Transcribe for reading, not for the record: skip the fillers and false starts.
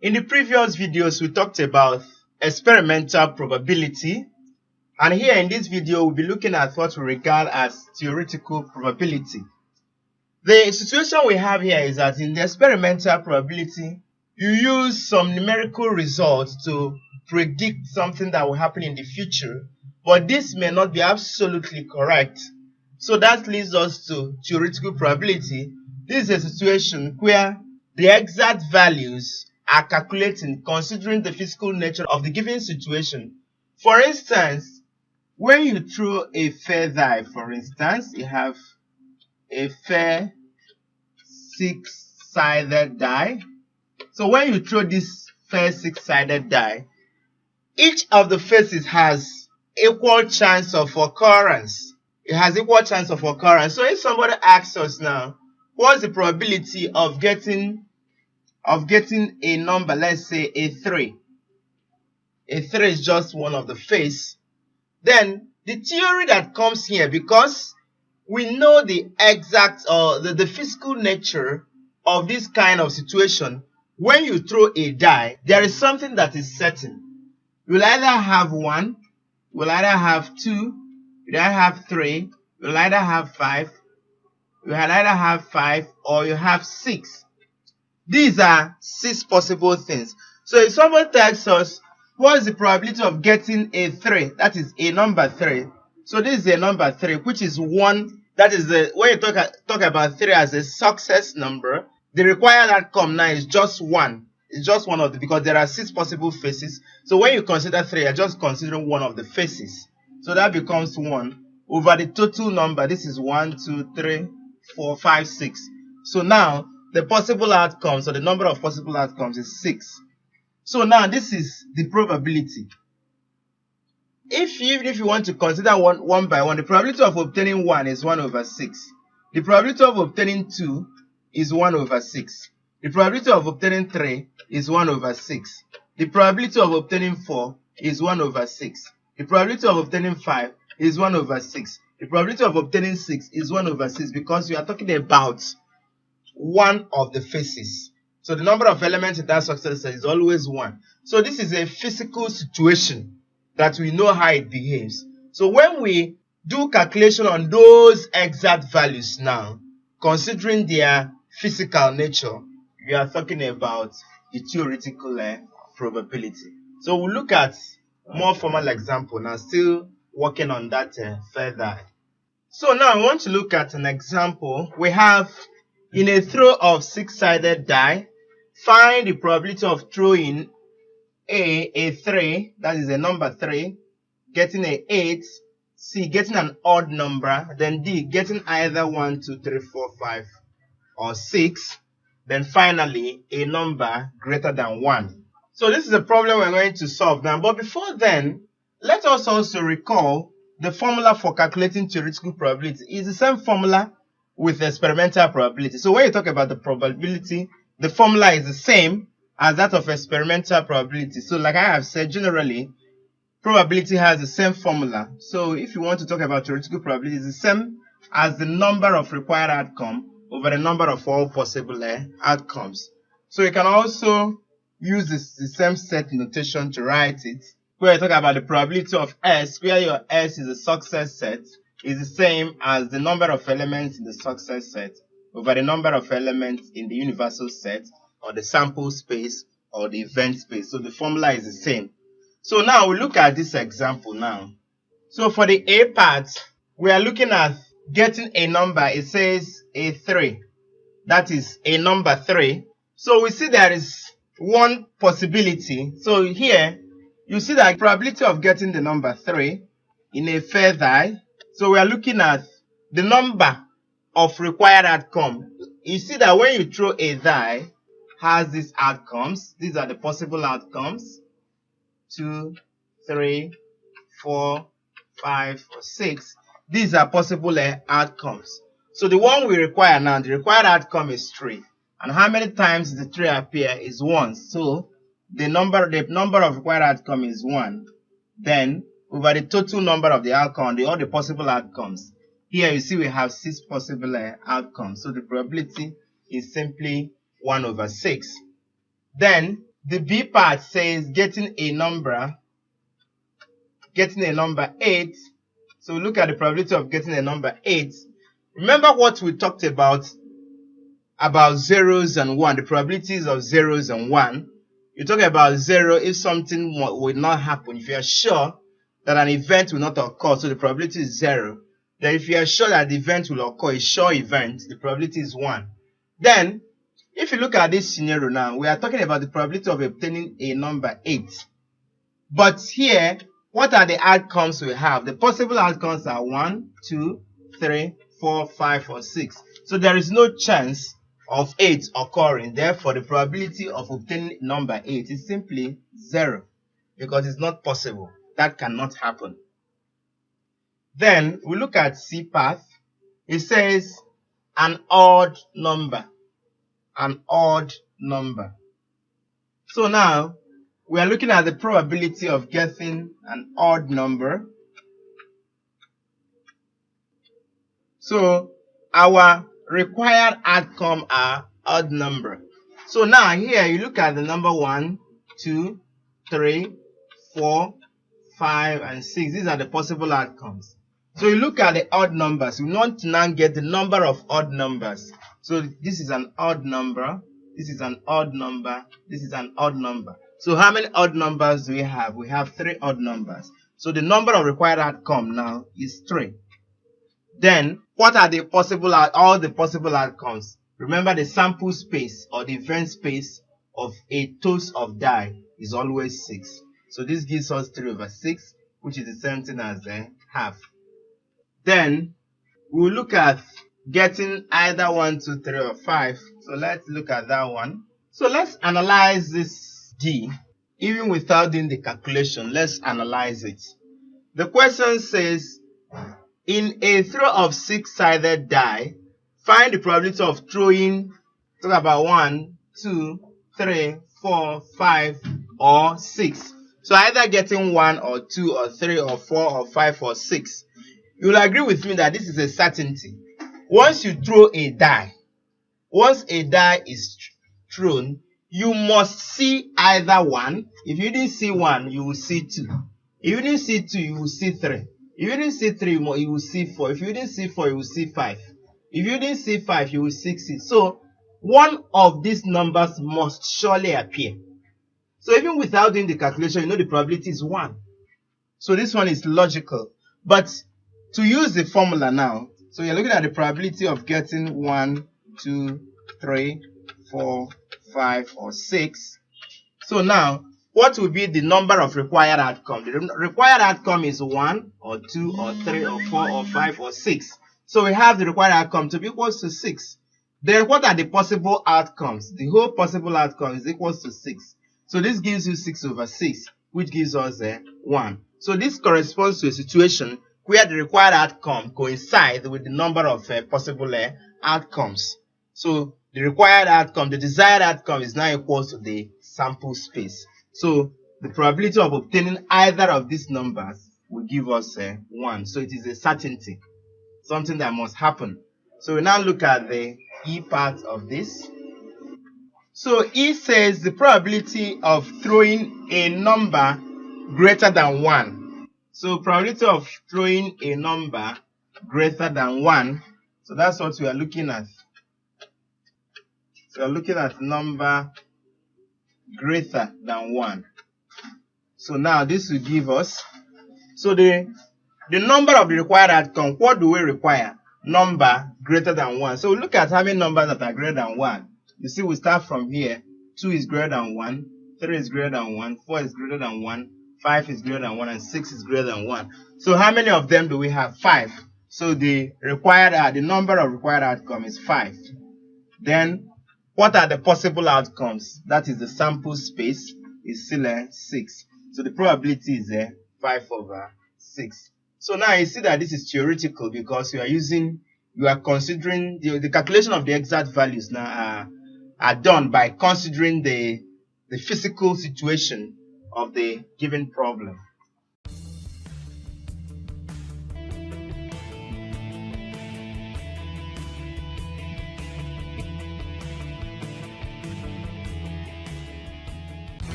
In the previous videos, we talked about experimental probability, and here in this video, we'll be looking at what we regard as theoretical probability. The situation we have here is that in the experimental probability, you use some numerical results to predict something that will happen in the future, but this may not be absolutely correct. So that leads us to theoretical probability. This is a situation where the exact values are calculating considering the physical nature of the given situation. For instance, when you throw a fair die, for instance, you have a fair six-sided die. So when you throw this fair six-sided die, each of the faces has equal chance of occurrence. It has equal chance of occurrence. So if somebody asks us now, what's the probability of getting a number, let's say a 3. A 3 is just one of the face. Then the theory that comes here, because we know the exact or the physical nature of this kind of situation, when you throw a die, there is something that is certain. You'll either have 1, you'll either have 2, you'll either have 3, you'll either have 5, you'll either have 5, or you have 6. These are 6 possible things. So if someone tells us, what is the probability of getting a 3? That is a number 3. So this is a number 3, which is 1. That is when you talk about 3 as a success number, the required outcome now is just 1. It's just one of the, because there are 6 possible faces. So when you consider 3, you're just considering one of the faces. So that becomes 1 over the total number. This is 1, 2, 3, 4, 5, 6. So now the possible outcomes, or the number of possible outcomes, is 6. So now this is the probability. Even if you want to consider one by one, the probability of obtaining 1 is 1 over 6. The probability of obtaining 2 is 1 over 6. The probability of obtaining 3 is 1 over 6. The probability of obtaining 4 is 1 over 6. The probability of obtaining 5 is 1 over 6. The probability of obtaining 6 is 1 over 6, because we are talking about one of the faces. So the number of elements in that success set is always 1. So this is a physical situation that we know how it behaves. So when we do calculation on those exact values now, considering their physical nature, we are talking about the theoretical probability. So we'll look at more formal example now, still working on that further. So now I want to look at an example. We have, in a throw of 6-sided die, find the probability of throwing a 3, that is a number 3, getting a 8, C, getting an odd number, then D, getting either 1, 2, 3, 4, 5, or 6, then finally a number greater than 1. So this is a problem we're going to solve now. But before then, let us also recall the formula for calculating theoretical probability. It's the same formula with experimental probability. So when you talk about the probability, the formula is the same as that of experimental probability. So like I have said, generally, probability has the same formula. So if you want to talk about theoretical probability, it's the same as the number of required outcome over the number of all possible outcomes. So you can also use the same set notation to write it, where you talk about the probability of S, where your S is a success set, is the same as the number of elements in the success set over the number of elements in the universal set, or the sample space, or the event space. So the formula is the same. So now we look at this example now. So for the A part, we are looking at getting a number. It says a 3. That is a number 3. So we see there is one possibility. So here, you see the probability of getting the number 3 in a fair die. So we are looking at the number of required outcome. You see that when you throw a die, has these outcomes. These are the possible outcomes. 2, 3, 4, 5, or 6. These are possible outcomes. So the one we require now, the required outcome is 3. And how many times the 3 appear is 1. So the number of required outcome is 1. Then over the total number of the outcome, all the possible outcomes. Here you see we have 6 possible outcomes. So the probability is simply 1 over 6. Then The B part says getting a number 8. So look at the probability of getting a number 8. Remember what we talked about zeros and 1, the probabilities of zeros and 1. You talk about 0 if something will not happen. If you are sure that an event will not occur, so the probability is 0. Then if you are sure that the event will occur, a sure event, the probability is 1. Then, if you look at this scenario now, we are talking about the probability of obtaining a number 8. But here, what are the outcomes we have? The possible outcomes are 1, 2, 3, 4, 5, or 6. So there is no chance of 8 occurring. Therefore, the probability of obtaining number 8 is simply 0, because it's not possible. That cannot happen. Then we look at C path. It says an odd number. An odd number. So now we are looking at the probability of getting an odd number. So our required outcome are odd number. So now here you look at the number 1, 2, 3, 4, 5, and 6. These are the possible outcomes. So you look at the odd numbers. We want to now get the number of odd numbers. So this is an odd number. This is an odd number. This is an odd number. So how many odd numbers do we have? We have 3 odd numbers. So the number of required outcome now is 3. Then what are all the possible outcomes? Remember, the sample space or the event space of a toss of die is always 6. So this gives us 3/6, which is the same thing as a half. Then we'll look at getting either 1, 2, 3, or 5. So let's look at that one. So let's analyze this D. Even without doing the calculation, let's analyze it. The question says, in a throw of 6-sided die, find the probability of throwing, talk about 1, 2, 3, 4, 5, or 6. So either getting 1 or 2 or 3 or 4 or 5 or 6. You will agree with me that this is a certainty. Once you throw a die, once a die is thrown, you must see either 1. If you didn't see 1, you will see 2. If you didn't see 2, you will see 3. If you didn't see 3, you will see 4. If you didn't see 4, you will see 5. If you didn't see 5, you will see 6. So one of these numbers must surely appear. So even without doing the calculation, you know the probability is 1. So this one is logical. But to use the formula now, so you're looking at the probability of getting 1, 2, 3, 4, 5, or 6. So now, what will be the number of required outcome? The required outcome is 1, or 2, or 3, or 4, or 5, or 6. So we have the required outcome to be equals to 6. Then what are the possible outcomes? The whole possible outcome is equals to 6. So this gives you 6/6, which gives us 1. So this corresponds to a situation where the required outcome coincides with the number of possible outcomes. So the required outcome, the desired outcome, is now equal to the sample space. So the probability of obtaining either of these numbers will give us 1. So it is a certainty, something that must happen. So we now look at the E part of this. So E says the probability of throwing a number greater than 1. So probability of throwing a number greater than 1. So that's what we are looking at. So we are looking at number greater than 1. So now this will give us, so the number of the required outcome, what do we require? Number greater than 1. So we look at how many numbers that are greater than 1. You see, we start from here. 2 is greater than 1, 3 is greater than 1, 4 is greater than 1, 5 is greater than 1, and 6 is greater than 1. So how many of them do we have? 5. So the number of required outcome is 5. Then what are the possible outcomes? That is the sample space is still 6. So the probability is 5/6. So now you see that this is theoretical because you are considering the calculation of the exact values now are done by considering the physical situation of the given problem.